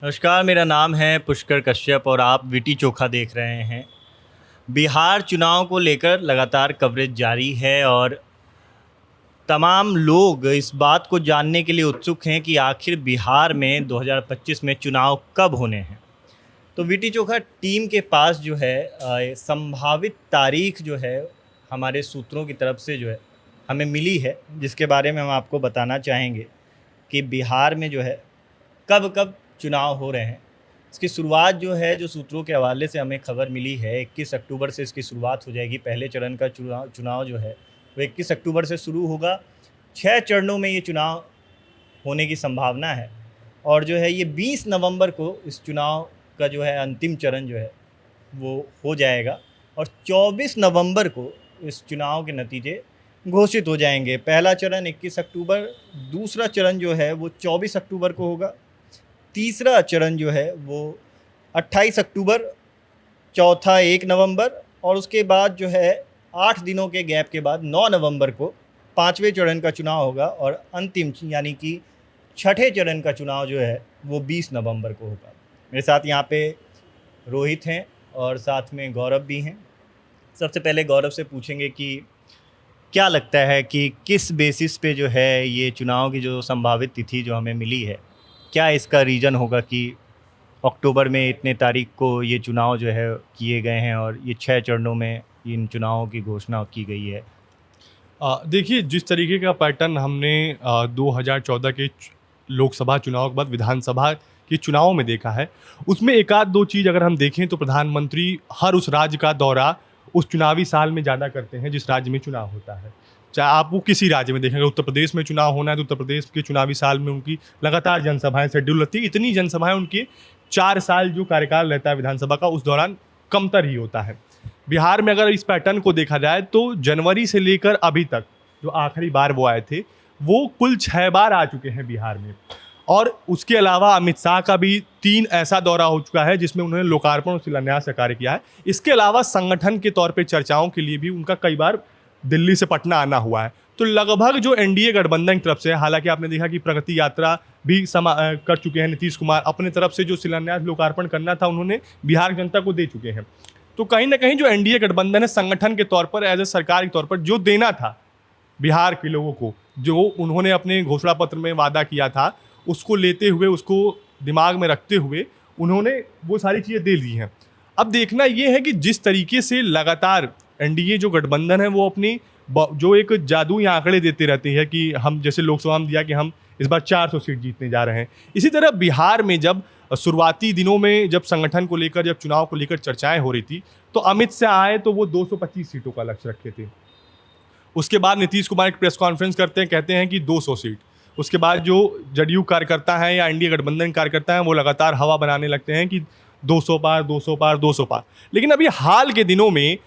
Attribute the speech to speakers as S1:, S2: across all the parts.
S1: नमस्कार, मेरा नाम है पुष्कर कश्यप और आप वीटी चोखा देख रहे हैं। बिहार चुनाव को लेकर लगातार कवरेज जारी है और तमाम लोग इस बात को जानने के लिए उत्सुक हैं कि आखिर बिहार में 2025 में चुनाव कब होने हैं। तो वीटी चोखा टीम के पास जो है संभावित तारीख जो है हमारे सूत्रों की तरफ से जो है हमें मिली है, जिसके बारे में हम आपको बताना चाहेंगे कि बिहार में जो है कब कब चुनाव हो रहे हैं। इसकी शुरुआत जो है, जो सूत्रों के हवाले से हमें खबर मिली है, 21 अक्टूबर से इसकी शुरुआत हो जाएगी। पहले चरण का चुनाव जो है वो 21 अक्टूबर से शुरू होगा। 6 चरणों में ये चुनाव होने की संभावना है और जो है ये 20 नवंबर को इस चुनाव का जो है अंतिम चरण जो है वो हो जाएगा और 24 नवंबर को इस चुनाव के नतीजे घोषित हो जाएंगे। पहला चरण 21 अक्टूबर, दूसरा चरण जो है वो 24 अक्टूबर को होगा, तीसरा चरण जो है वो 28 अक्टूबर, चौथा 1 नवंबर और उसके बाद जो है 8 दिनों के गैप के बाद 9 नवंबर को पाँचवें चरण का चुनाव होगा और अंतिम यानी कि छठे चरण का चुनाव जो है वो 20 नवंबर को होगा। मेरे साथ यहाँ पे रोहित हैं और साथ में गौरव भी हैं। सबसे पहले गौरव से पूछेंगे कि क्या लगता है कि किस बेसिस पे जो है ये चुनाव की जो संभावित तिथि जो हमें मिली है, क्या इसका रीज़न होगा कि अक्टूबर में इतने तारीख को ये चुनाव जो है किए गए हैं और ये 6 चरणों में इन चुनावों की घोषणा की गई है?
S2: देखिए, जिस तरीके का पैटर्न हमने 2014 के लोकसभा चुनाव के बाद विधानसभा के चुनावों में देखा है, उसमें एक आध दो चीज़ अगर हम देखें तो प्रधानमंत्री हर उस राज्य का दौरा उस चुनावी साल में ज़्यादा करते हैं जिस राज्य में चुनाव होता है। चाहे आप वो किसी राज्य में देखेंगे, उत्तर प्रदेश में चुनाव होना है तो उत्तर प्रदेश के चुनावी साल में उनकी लगातार जनसभाएं शेड्यूल रहती है। इतनी जनसभाएं उनके 4 साल जो कार्यकाल रहता है विधानसभा का, उस दौरान कमतर ही होता है। बिहार में अगर इस पैटर्न को देखा जाए तो जनवरी से लेकर अभी तक जो आखिरी बार वो आए थे, वो कुल 6 बार आ चुके हैं बिहार में। और उसके अलावा अमित शाह का भी 3 ऐसा दौरा हो चुका है जिसमें उन्होंने लोकार्पण और शिलान्यास का कार्य किया है। इसके अलावा संगठन के तौर पे चर्चाओं के लिए भी उनका कई बार दिल्ली से पटना आना हुआ है। तो लगभग जो एनडीए गठबंधन की तरफ से, हालांकि आपने देखा कि प्रगति यात्रा भी कर चुके हैं नीतीश कुमार, अपने तरफ से जो शिलान्यास लोकार्पण करना था उन्होंने बिहार जनता को दे चुके हैं। तो कहीं ना कहीं जो एनडीए गठबंधन है संगठन के तौर पर, एज ए सरकार के तौर पर जो देना था बिहार के लोगों को, जो उन्होंने अपने घोषणा पत्र में वादा किया था, उसको लेते हुए, उसको दिमाग में रखते हुए उन्होंने वो सारी चीज़ें दे दी हैं। अब देखना ये है कि जिस तरीके से लगातार एनडीए जो गठबंधन है वो अपनी जो एक जादुई आंकड़े देते रहते हैं कि हम, जैसे लोकसभा में दिया कि हम इस बार 400 सीट जीतने जा रहे हैं, इसी तरह बिहार में जब शुरुआती दिनों में जब संगठन को लेकर, जब चुनाव को लेकर चर्चाएं हो रही थी, तो अमित शाह आए तो वो 225 सीटों का लक्ष्य रखे थे। उसके बाद नीतीश कुमार एक प्रेस कॉन्फ्रेंस करते हैं, कहते हैं कि 200 सीट। उसके बाद जो जदयू कार्यकर्ता हैं या एनडीए गठबंधन कार्यकर्ता हैं वो लगातार हवा बनाने लगते हैं कि 200 पार, 200 पार, 200 पार। लेकिन अभी हाल के दिनों में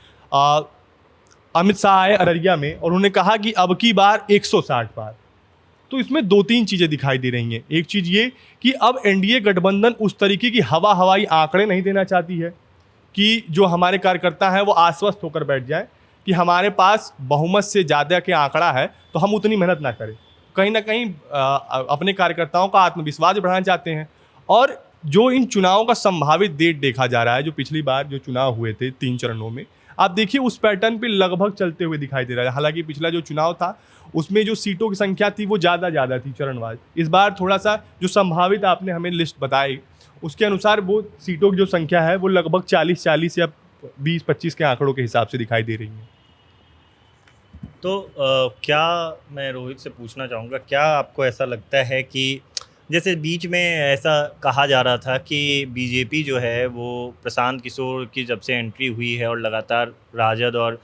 S2: अमित शाह आए अररिया में और उन्होंने कहा कि अब की बार 160 पार। तो इसमें 2-3 चीज़ें दिखाई दे रही हैं। एक चीज़ ये कि अब एनडीए गठबंधन उस तरीके की हवाई आंकड़े नहीं देना चाहती है कि जो हमारे कार्यकर्ता हैं वो आश्वस्त होकर बैठ जाएं कि हमारे पास बहुमत से ज़्यादा के आंकड़ा है तो हम उतनी मेहनत ना करें। कहीं ना कहीं अपने कार्यकर्ताओं का आत्मविश्वास बढ़ाना चाहते हैं। और जो इन चुनावों का संभावित डेट देखा जा रहा है, जो पिछली बार जो चुनाव हुए थे 3 चरणों में, आप देखिए उस पैटर्न पे लगभग चलते हुए दिखाई दे रहा है। हालांकि पिछला जो चुनाव था उसमें जो सीटों की संख्या थी वो ज़्यादा थी चरणवार। इस बार थोड़ा सा जो संभावित आपने हमें लिस्ट बताई, उसके अनुसार वो सीटों की जो संख्या है वो लगभग 40 या 20-25 के आंकड़ों के हिसाब से दिखाई दे रही है।
S1: तो क्या, मैं रोहित से पूछना चाहूँगा, क्या आपको ऐसा लगता है कि जैसे बीच में ऐसा कहा जा रहा था कि बीजेपी जो है वो प्रशांत किशोर की जब से एंट्री हुई है और लगातार राजद और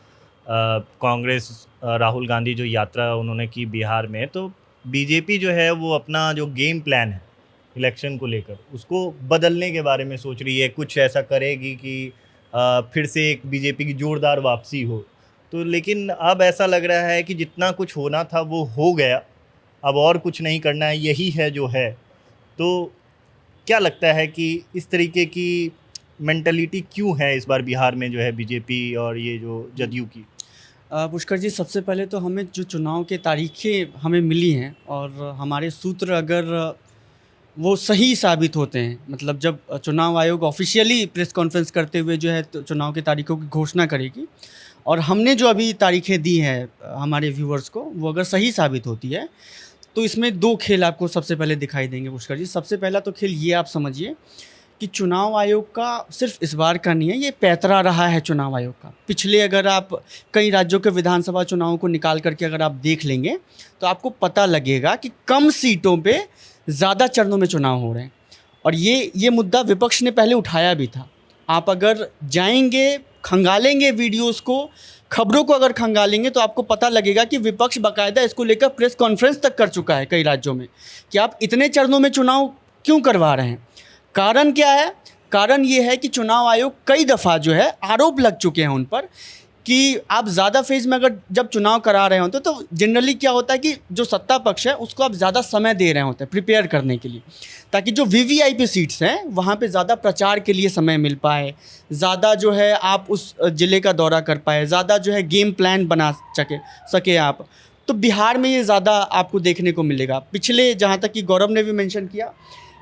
S1: कांग्रेस, राहुल गांधी जो यात्रा उन्होंने की बिहार में, तो बीजेपी जो है वो अपना जो गेम प्लान है इलेक्शन को लेकर उसको बदलने के बारे में सोच रही है, कुछ ऐसा करेगी कि फिर से एक बीजेपी की जोरदार वापसी हो। तो लेकिन अब ऐसा लग रहा है कि जितना कुछ होना था वो हो गया, अब और कुछ नहीं करना है, यही है जो है। तो क्या लगता है कि इस तरीके की मेंटालिटी क्यों है इस बार बिहार में जो है बीजेपी और ये जो जदयू की?
S3: पुष्कर जी, सबसे पहले तो हमें जो चुनाव की तारीखें हमें मिली हैं और हमारे सूत्र अगर वो सही साबित होते हैं। मतलब जब चुनाव आयोग ऑफिशियली प्रेस कॉन्फ्रेंस करते हुए जो है चुनाव की तारीखों की घोषणा करेगी, और हमने जो अभी तारीखें दी हैं हमारे व्यूअर्स को, वो अगर सही साबित होती है तो इसमें दो खेल आपको सबसे पहले दिखाई देंगे पुष्कर जी। सबसे पहला तो खेल ये आप समझिए कि चुनाव आयोग का सिर्फ इस बार का नहीं है, ये पैतरा रहा है चुनाव आयोग का। पिछले अगर आप कई राज्यों के विधानसभा चुनावों को निकाल करके अगर आप देख लेंगे तो आपको पता लगेगा कि कम सीटों पे ज़्यादा चरणों में चुनाव हो रहे हैं। और ये मुद्दा विपक्ष ने पहले उठाया भी था। आप अगर जाएंगे, खंगालेंगे वीडियोस को, खबरों को अगर खंगालेंगे तो आपको पता लगेगा कि विपक्ष बाकायदा इसको लेकर प्रेस कॉन्फ्रेंस तक कर चुका है कई राज्यों में कि आप इतने चरणों में चुनाव क्यों करवा रहे हैं। कारण क्या है? कारण ये है कि चुनाव आयोग कई दफ़ा जो है आरोप लग चुके हैं उन पर कि आप ज़्यादा फेज़ में अगर जब चुनाव करा रहे होते तो जनरली क्या होता है कि जो सत्ता पक्ष है उसको आप ज़्यादा समय दे रहे होते हैं प्रिपेयर करने के लिए, ताकि जो वीवीआईपी सीट्स हैं वहाँ पे ज़्यादा प्रचार के लिए समय मिल पाए, ज़्यादा जो है आप उस ज़िले का दौरा कर पाए, ज़्यादा जो है गेम प्लान बना सके आप। तो बिहार में ये ज़्यादा आपको देखने को मिलेगा। पिछले, जहाँ तक कि गौरव ने भी मेंशन किया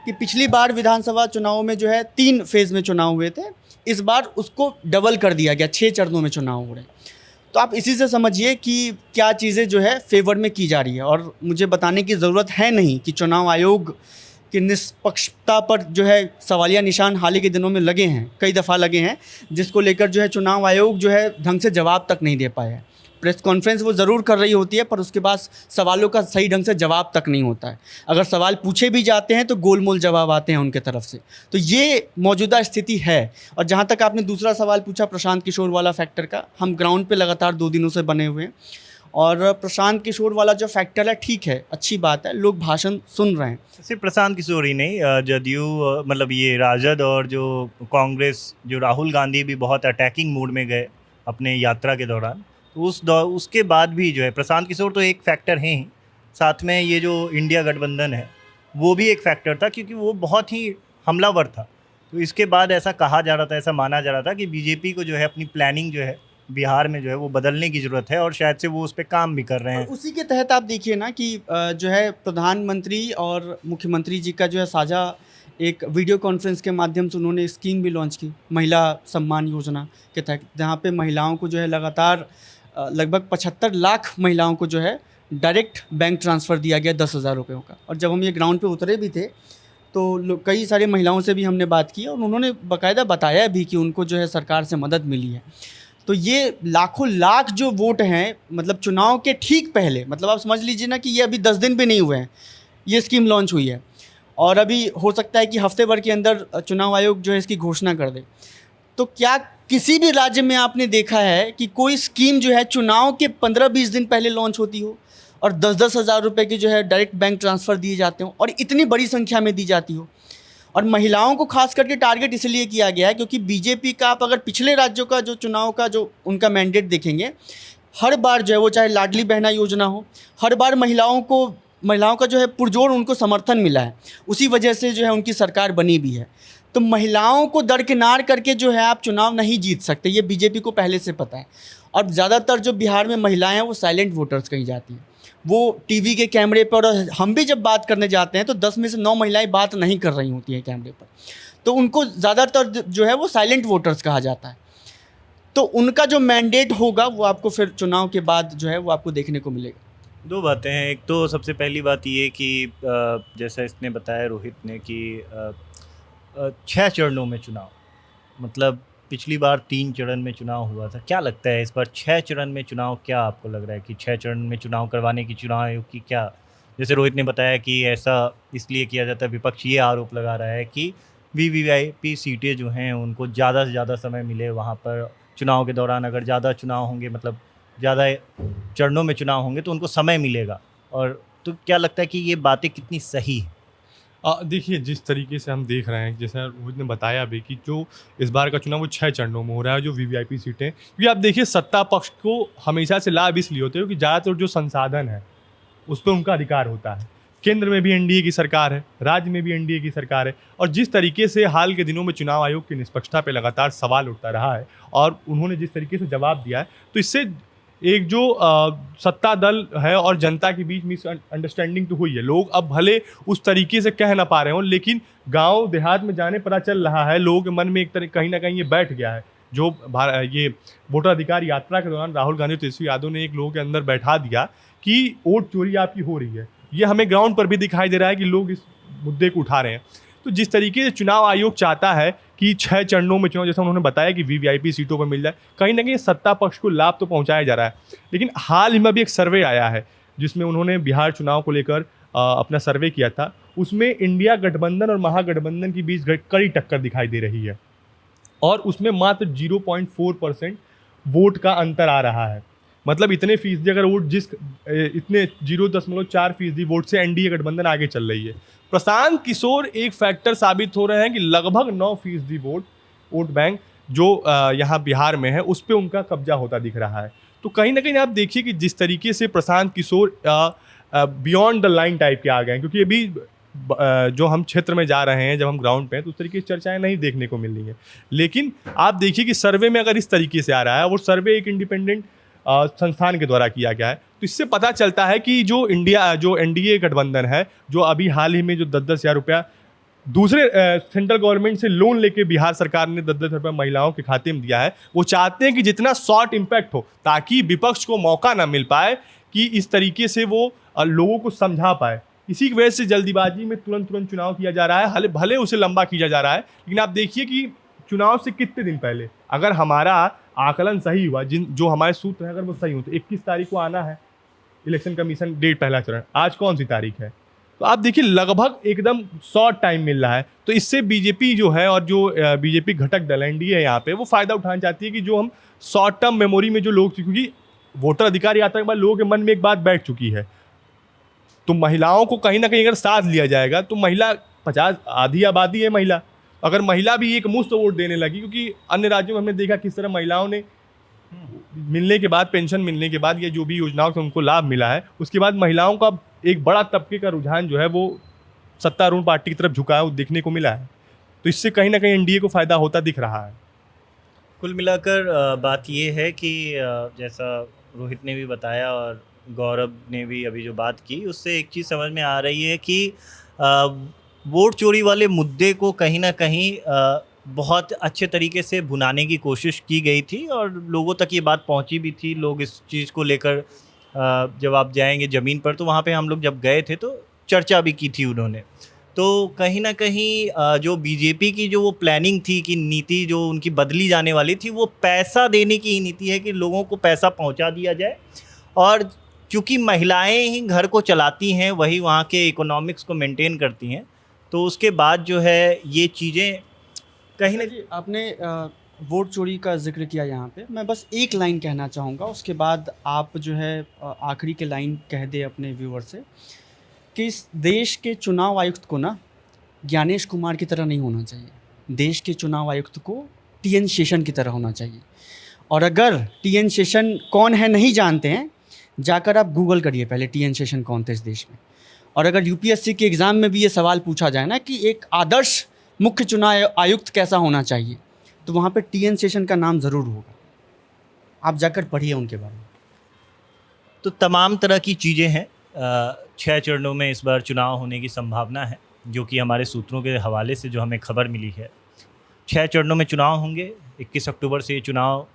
S3: कि पिछली बार विधानसभा चुनावों में जो है 3 फेज़ में चुनाव हुए थे, इस बार उसको डबल कर दिया गया, 6 चरणों में चुनाव हो रहे हैं। तो आप इसी से समझिए कि क्या चीज़ें जो है फेवर में की जा रही है। और मुझे बताने की ज़रूरत है नहीं कि चुनाव आयोग की निष्पक्षता पर जो है सवालिया निशान हाल ही के दिनों में लगे हैं, कई दफ़ा लगे हैं, जिसको लेकर जो है चुनाव आयोग जो है ढंग से जवाब तक नहीं दे पाया है। प्रेस कॉन्फ्रेंस वो ज़रूर कर रही होती है पर उसके पास सवालों का सही ढंग से जवाब तक नहीं होता है। अगर सवाल पूछे भी जाते हैं तो गोलमोल जवाब आते हैं उनके तरफ से। तो ये मौजूदा स्थिति है। और जहाँ तक आपने दूसरा सवाल पूछा प्रशांत किशोर वाला फैक्टर का, हम ग्राउंड पे लगातार 2 दिनों से बने हुए हैं और प्रशांत किशोर वाला जो फैक्टर है, ठीक है, अच्छी बात है, लोग भाषण सुन रहे हैं।
S1: सिर्फ प्रशांत किशोर ही नहीं, जदयू मतलब ये राजद और जो कांग्रेस, जो राहुल गांधी भी बहुत अटैकिंग मूड में गए अपने यात्रा के दौरान। उसके बाद भी जो है प्रशांत किशोर तो एक फैक्टर हैं ही, साथ में ये जो इंडिया गठबंधन है वो भी एक फैक्टर था, क्योंकि वो बहुत ही हमलावर था। तो इसके बाद ऐसा कहा जा रहा था, ऐसा माना जा रहा था कि बीजेपी को जो है अपनी प्लानिंग जो है बिहार में जो है वो बदलने की ज़रूरत है, और शायद से वो उस पर काम भी कर रहे हैं।
S3: और उसी के तहत आप देखिए ना कि जो है प्रधानमंत्री और मुख्यमंत्री जी का जो है साझा एक वीडियो कॉन्फ्रेंस के माध्यम से उन्होंने स्कीम भी लॉन्च की, महिला सम्मान योजना के तहत, जहाँ पे महिलाओं को जो है लगातार लगभग 75 लाख महिलाओं को जो है डायरेक्ट बैंक ट्रांसफ़र दिया गया 10,000 रुपयों का। और जब हम ये ग्राउंड पे उतरे भी थे तो कई सारी महिलाओं से भी हमने बात की और उन्होंने बाकायदा बताया भी कि उनको जो है सरकार से मदद मिली है। तो ये लाखों लाख जो वोट हैं, मतलब चुनाव के ठीक पहले, मतलब आप समझ लीजिए ना कि ये अभी 10 दिन भी नहीं हुए हैं, ये स्कीम लॉन्च हुई है और अभी हो सकता है कि हफ्ते भर के अंदर चुनाव आयोग जो है इसकी घोषणा कर दे। तो क्या किसी भी राज्य में आपने देखा है कि कोई स्कीम जो है चुनाव के 15-20 दिन पहले लॉन्च होती हो और 10-10 हज़ार रुपये की जो है डायरेक्ट बैंक ट्रांसफ़र दिए जाते हो और इतनी बड़ी संख्या में दी जाती हो? और महिलाओं को खास करके टारगेट इसलिए किया गया है क्योंकि बीजेपी का, आप अगर पिछले राज्यों का जो चुनाव का जो उनका मैंडेट देखेंगे, हर बार जो है वो चाहे लाडली बहना योजना हो, हर बार महिलाओं का जो है पुरजोर उनको समर्थन मिला है, उसी वजह से जो है उनकी सरकार बनी भी है। तो महिलाओं को दरकिनार करके जो है आप चुनाव नहीं जीत सकते, ये बीजेपी को पहले से पता है। और ज़्यादातर जो बिहार में महिलाएं हैं वो साइलेंट वोटर्स कही जाती हैं, वो टीवी के कैमरे पर, और हम भी जब बात करने जाते हैं तो 10 में से 9 महिलाएं बात नहीं कर रही होती हैं कैमरे पर, तो उनको ज़्यादातर जो है वो साइलेंट वोटर्स कहा जाता है। तो उनका जो मैंडेट होगा वो आपको फिर चुनाव के बाद जो है वो आपको देखने को मिलेगा।
S1: 2 बातें हैं। एक तो सबसे पहली बात ये कि जैसा इसने बताया रोहित ने कि 6 चरणों में चुनाव, मतलब पिछली बार 3 चरण में चुनाव हुआ था। क्या लगता है इस बार 6 चरण में चुनाव, क्या आपको लग रहा है कि 6 चरण में चुनाव करवाने की चुनाव आयोग की क्या, जैसे रोहित ने बताया कि ऐसा इसलिए किया जाता है, विपक्ष ये आरोप लगा रहा है कि वीवीआईपी सीटें जो हैं उनको ज़्यादा से ज़्यादा समय मिले वहाँ पर चुनाव के दौरान, अगर ज़्यादा चुनाव होंगे, मतलब ज़्यादा चरणों में चुनाव होंगे तो उनको समय मिलेगा। और तो क्या लगता है कि ये बातें कितनी सही है?
S2: देखिए, जिस तरीके से हम देख रहे हैं, जैसा रोहित ने बताया भी कि जो इस बार का चुनाव वो 6 चरणों में हो रहा है, जो वीवीआईपी सीटें, क्योंकि आप देखिए सत्ता पक्ष को हमेशा से लाभ इसलिए होते हैं कि ज़्यादातर जो संसाधन है उस पर उनका अधिकार होता है। केंद्र में भी एनडीए की सरकार है, राज्य में भी एनडीए की सरकार है, और जिस तरीके से हाल के दिनों में चुनाव आयोग की निष्पक्षता पर लगातार सवाल उठता रहा है और उन्होंने जिस तरीके से जवाब दिया है, तो इससे एक जो सत्ता दल है और जनता के बीच मिसअंडरस्टैंडिंग तो हुई है। लोग अब भले उस तरीके से कह ना पा रहे हों, लेकिन गांव देहात में जाने पता चल रहा है, लोगों के मन में एक तरह कहीं ना कहीं ये बैठ गया है। जो ये वोटर अधिकार यात्रा के दौरान राहुल गांधी और तेजस्वी यादव ने एक लोगों के अंदर बैठा दिया कि वोट चोरी आपकी हो रही है, ये हमें ग्राउंड पर भी दिखाई दे रहा है कि लोग इस मुद्दे को उठा रहे हैं। तो जिस तरीके से चुनाव आयोग चाहता है कि 6 चरणों में चुनाव, जैसा उन्होंने बताया कि वीवीआईपी सीटों पर मिल जाए, कहीं ना कहीं सत्ता पक्ष को लाभ तो पहुंचाया जा रहा है। लेकिन हाल ही में भी एक सर्वे आया है जिसमें उन्होंने बिहार चुनाव को लेकर अपना सर्वे किया था। उसमें इंडिया गठबंधन और महागठबंधन के बीच कड़ी टक्कर दिखाई दे रही है और उसमें मात्र 0.4% वोट का अंतर आ रहा है। मतलब इतने फीसदी अगर वोट इतने 0.4% वोट से एनडीए गठबंधन आगे चल रही है। प्रशांत किशोर एक फैक्टर साबित हो रहे हैं कि लगभग 9% वोट बैंक जो यहाँ बिहार में है उस पर उनका कब्जा होता दिख रहा है। तो कहीं ना कहीं आप देखिए कि जिस तरीके से Prashant Kishor beyond the line type के आ गए हैं, क्योंकि अभी जो हम क्षेत्र में जा रहे हैं, जब हम ग्राउंड पे हैं तो उस तरीके की चर्चाएं नहीं देखने को मिल रही हैं। लेकिन आप देखिए कि सर्वे में अगर इस तरीके से आ रहा है, वो सर्वे एक इंडिपेंडेंट संस्थान के द्वारा किया गया है, तो इससे पता चलता है कि जो एनडीए गठबंधन है, जो अभी हाल ही में जो 10-10 हज़ार रुपया दूसरे सेंट्रल गवर्नमेंट से लोन लेके बिहार सरकार ने 10-10 रुपये महिलाओं के खाते में दिया है, वो चाहते हैं कि जितना शॉर्ट इम्पैक्ट हो, ताकि विपक्ष को मौका ना मिल पाए कि इस तरीके से वो लोगों को समझा पाए। इसी की वजह से जल्दीबाजी में तुरंत चुनाव किया जा रहा है, भले उसे लंबा किया जा रहा है। लेकिन आप देखिए कि चुनाव से कितने दिन पहले अगर हमारा आकलन सही हुआ, जो हमारे सूत्र हैं अगर वो सही हो, तो 21 तारीख को आना है इलेक्शन कमीशन डेट पहला चरण। आज कौन सी तारीख है? तो आप देखिए लगभग एकदम शॉर्ट टाइम मिल रहा है। तो इससे बीजेपी जो है और जो बीजेपी घटक दल एनडीए है यहाँ पे, वो फ़ायदा उठाना चाहती है कि जो हम शॉर्ट टर्म मेमोरी में जो लोग, क्योंकि वोटर अधिकार यात्रा के बाद लोगों के मन में एक बात बैठ चुकी है, तो महिलाओं को कहीं ना कहीं अगर साथ लिया जाएगा तो महिला 50 आधी आबादी है महिला, अगर महिला भी एक मुफ्त वोट देने लगी, क्योंकि अन्य राज्यों में हमने देखा किस तरह महिलाओं ने मिलने के बाद, पेंशन मिलने के बाद, या जो भी योजनाओं से उनको लाभ मिला है, उसके बाद महिलाओं का एक बड़ा तबके का रुझान जो है वो सत्तारूढ़ पार्टी की तरफ झुका है, देखने को मिला है। तो इससे कहीं ना कहीं एनडीए को फ़ायदा होता दिख रहा है।
S1: कुल मिलाकर बात ये है कि जैसा रोहित ने भी बताया और गौरव ने भी अभी जो बात की, उससे एक चीज़ समझ में आ रही है कि वोट चोरी वाले मुद्दे को कहीं ना कहीं बहुत अच्छे तरीके से भुनाने की कोशिश की गई थी और लोगों तक ये बात पहुंची भी थी। लोग इस चीज़ को लेकर जब आप जाएंगे ज़मीन पर, तो वहाँ पे हम लोग जब गए थे तो चर्चा भी की थी उन्होंने। तो कहीं ना कहीं जो बीजेपी की जो वो प्लानिंग थी कि नीति जो उनकी बदली जाने वाली थी, वो पैसा देने की ही नीति है कि लोगों को पैसा पहुँचा दिया जाए। और चूँकि महिलाएँ ही घर को चलाती हैं, वही वहाँ के इकोनॉमिक्स को मेंटेन करती हैं, तो उसके बाद जो है ये चीज़ें कहीं ना
S3: जी, आपने वोट चोरी का जिक्र किया यहाँ पे, मैं बस एक लाइन कहना चाहूँगा, उसके बाद आप जो है आखिरी के लाइन कह दे अपने व्यूअर से कि इस देश के चुनाव आयुक्त को ना ज्ञानेश कुमार की तरह नहीं होना चाहिए। देश के चुनाव आयुक्त को टीएन शेषन की तरह होना चाहिए। और अगर टीएन शेषन कौन है नहीं जानते हैं, जाकर आप गूगल करिए पहले टीएन शेषन कौन थे इस देश में। और अगर यूपीएससी के एग्ज़ाम में भी ये सवाल पूछा जाए ना कि एक आदर्श मुख्य चुनाव आयुक्त कैसा होना चाहिए, तो वहाँ पे टीएन शेषन का नाम ज़रूर होगा। आप जाकर पढ़िए उनके बारे में।
S1: तो तमाम तरह की चीज़ें हैं। 6 चरणों में इस बार चुनाव होने की संभावना है, जो कि हमारे सूत्रों के हवाले से जो हमें खबर मिली है। 6 चरणों में चुनाव होंगे। 21 अक्टूबर से ये चुनाव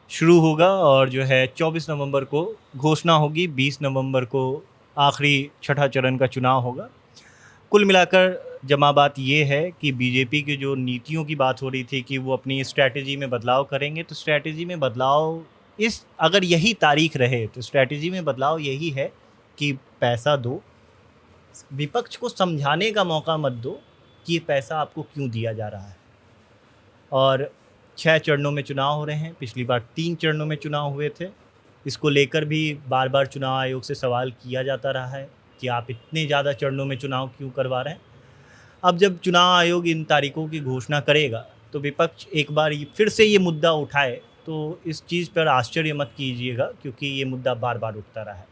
S1: शुरू होगा और जो है 24 नवंबर को घोषणा होगी। 20 नवंबर को आखिरी छठा चरण का चुनाव होगा। कुल मिलाकर जमा बात ये है कि बीजेपी की जो नीतियों की बात हो रही थी कि वो अपनी स्ट्रैटेजी में बदलाव करेंगे, तो स्ट्रैटेजी में बदलाव अगर यही तारीख रहे तो स्ट्रैटेजी में बदलाव यही है कि पैसा दो, विपक्ष को समझाने का मौका मत दो कि ये पैसा आपको क्यों दिया जा रहा है। और 6 चरणों में चुनाव हो रहे हैं। पिछली बार 3 चरणों में चुनाव हुए थे। इसको लेकर भी बार बार चुनाव आयोग से सवाल किया जाता रहा है कि आप इतने ज़्यादा चरणों में चुनाव क्यों करवा रहे हैं। अब जब चुनाव आयोग इन तारीखों की घोषणा करेगा तो विपक्ष एक बार फिर से ये मुद्दा उठाए, तो इस चीज़ पर आश्चर्य मत कीजिएगा, क्योंकि ये मुद्दा बार बार उठता रहा है।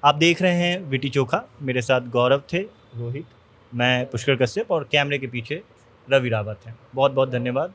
S1: आप देख रहे हैं विटी चोखा। मेरे साथ गौरव थे, रोहित, मैं पुष्कर कश्यप और कैमरे के पीछे रवि रावत हैं। बहुत बहुत धन्यवाद।